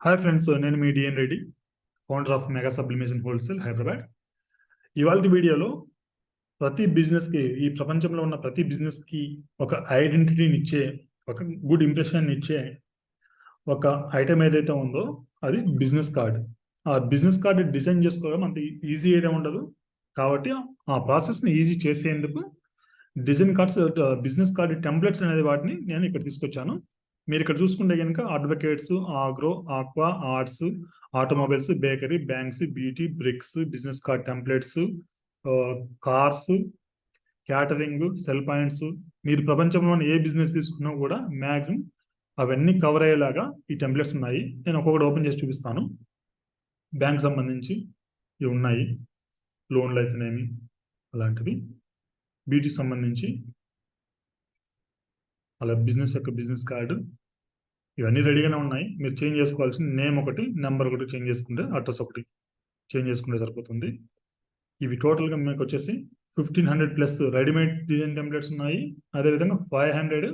Hi friends, నేను మీ DN Reddy, founder of mega sublimation wholesale Hyderabad. ఇవాళ వీడియోలో ప్రతి బిజినెస్కి, ఈ ప్రపంచంలో ఉన్న ప్రతి బిజినెస్కి ఒక ఐడెంటిటీని ఇచ్చే, ఒక గుడ్ ఇంప్రెషన్ ఇచ్చే ఒక ఐటమ్ ఏదైతే ఉందో అది బిజినెస్ కార్డ్. ఆ బిజినెస్ కార్డు డిజైన్ చేసుకోవడం అంత ఈజీ అయితే ఉండదు. కాబట్టి ఆ ప్రాసెస్ని ఈజీ చేసేందుకు design cards, business card templates అనేది వాటిని నేను ఇక్కడ తీసుకొచ్చాను. మీరు ఇక్కడ చూసుకుంటే కనుక advocates, agro, aqua, arts, automobiles, bakery, banks, beauty, bricks, business card templates, cars, catering, cell points, మీరు ప్రపంచంలోని ఏ బిజినెస్ తీసుకున్నా కూడా మ్యాక్సిమం అవన్నీ కవర్ అయ్యేలాగా ఈ టెంప్లెట్స్ ఉన్నాయి. నేను ఒక్కొక్కటి ఓపెన్ చేసి చూపిస్తాను. బ్యాంక్ సంబంధించి ఇవి ఉన్నాయి, లోన్లు అయితేనేమి అలాంటివి. బ్యూటీ సంబంధించి అలా బిజినెస్ యొక్క బిజినెస్ కార్డు, ఇవన్నీ రెడీగానే ఉన్నాయి. మీరు చేంజ్ చేసుకోవాల్సిన నేమ్ ఒకటి, నెంబర్ ఒకటి చేంజ్ చేసుకుంటే, అడ్రస్ ఒకటి చేంజ్ చేసుకుంటే సరిపోతుంది. ఇవి టోటల్గా మీకు వచ్చేసి 1500 ప్లస్ రెడీమేడ్ డిజైన్ టెంప్లెట్స్ ఉన్నాయి. అదేవిధంగా 500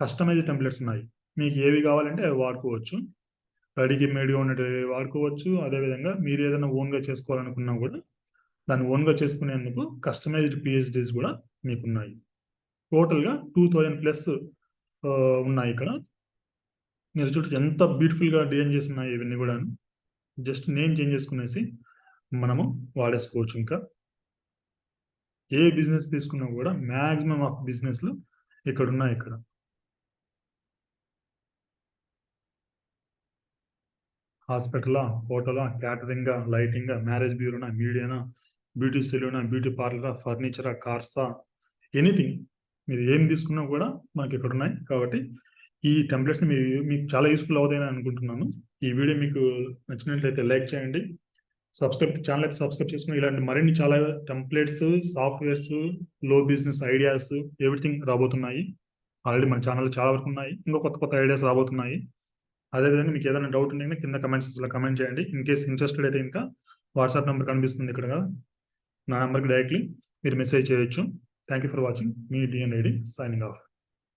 కస్టమైజ్ టెంప్లెట్స్ ఉన్నాయి. మీకు ఏవి కావాలంటే అవి వాడుకోవచ్చు. రెడీగా మేడ్గా ఉన్నట్టు వాడుకోవచ్చు. అదేవిధంగా మీరు ఏదైనా ఓన్గా చేసుకోవాలనుకున్నా కూడా దాన్ని ఓన్గా చేసుకునేందుకు కస్టమైజ్డ్ పిహెచ్డీస్ కూడా మీకు ఉన్నాయి. టోటల్గా 2000 ప్లస్ ఉన్నాయి. ఇక్కడ మీరు చూడండి ఎంత బ్యూటిఫుల్గా డిజైన్ చేసి ఉన్నాయి. ఇవన్నీ కూడా జస్ట్ నేమ్ చేంజ్ చేసుకునేసి మనము వాడేసుకోవచ్చు. ఇంకా ఏ బిజినెస్ తీసుకున్నా కూడా మ్యాక్సిమం ఆఫ్ బిజినెస్లు ఇక్కడ ఉన్నాయి. ఇక్కడ హాస్పిటలా, హోటలా, క్యాటరింగా, లైటింగా, మ్యారేజ్ బ్యూరోనా, మీడియానా, బ్యూటీ సెలూనా, బ్యూటీ పార్లరా, ఫర్నిచరా, కార్సా, ఎనీథింగ్ మీరు ఏం తీసుకున్నా కూడా మనకి ఇక్కడ ఉన్నాయి. కాబట్టి ఈ టెంప్లెట్స్ని మీకు చాలా యూస్ఫుల్ అవుతాయని అనుకుంటున్నాను. ఈ వీడియో మీకు నచ్చినట్లయితే లైక్ చేయండి, ఛానల్ అయితే సబ్స్క్రైబ్ చేసుకుని ఇలాంటి మరిన్ని చాలా టెంప్లెట్స్, సాఫ్ట్వేర్స్, లో బిజినెస్ ఐడియాస్, ఎవ్రీథింగ్ రాబోతున్నాయి. ఆల్రెడీ మన ఛానల్లో చాలా వరకు ఉన్నాయి. ఇంకా కొత్త కొత్త ఐడియాస్ రాబోతున్నాయి. అదేవిధంగా మీకు ఏదైనా డౌట్ ఉంటే కింద కమెంట్స్లో కమెంట్ చేయండి. ఇన్ కేస్ ఇంట్రెస్టెడ్ అయితే ఇంకా వాట్సాప్ నెంబర్ కనిపిస్తుంది ఇక్కడ, నా నెంబర్కి డైరెక్ట్లీ మీరు మెసేజ్ చేయొచ్చు. Thank you for watching. మీ డిఎన్ రెడ్డి, సైనింగ్ ఆఫ్.